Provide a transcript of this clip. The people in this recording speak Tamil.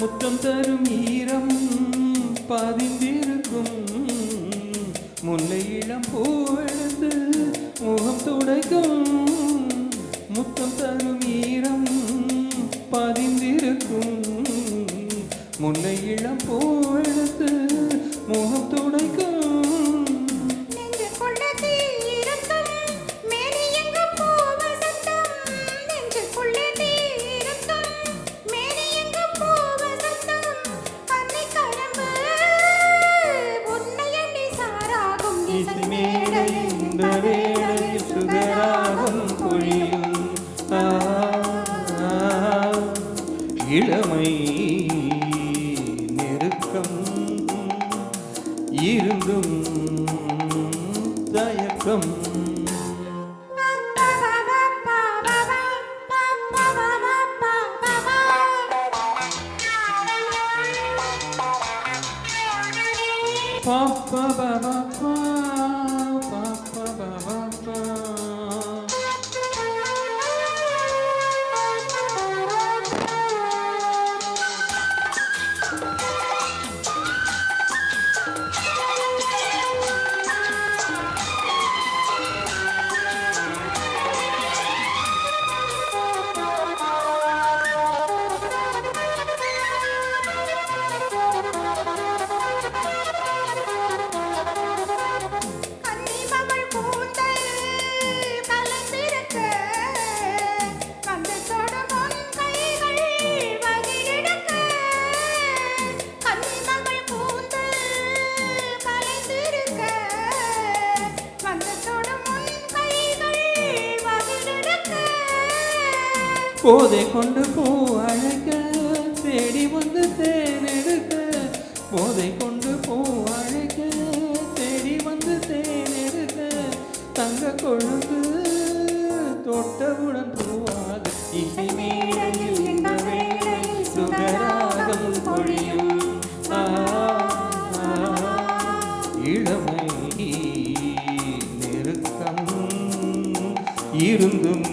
முத்தம் தரும் ஈரம் பதிந்திருக்கும் முல்லை இளம் பூவெடுத்து முகம் துடைக்கும் முத்தம் தரும் ஈரம் பதிந்திருக்கும் முல்லை இளம் பூவெடுத்து முகம் துடைக்கும் இந்த வேளையில் சுகராகம் பொழியும் இளமை நெருக்கம் இருந்தும் தயக்கம் பாப்பா பாபா போதை கொண்டு பூ அழைக்க தேடி வந்து தேனெடுக்க போதை கொண்டு பூ அழைக்க தேடி வந்து தேனெடுக்க தங்க கொழுந்து தொட்டவுடன் பூவாக இசை மேடையில் இந்த வேளையில் சுகராகம் பொழியும் இளமை நெருக்கம் இருந்தும்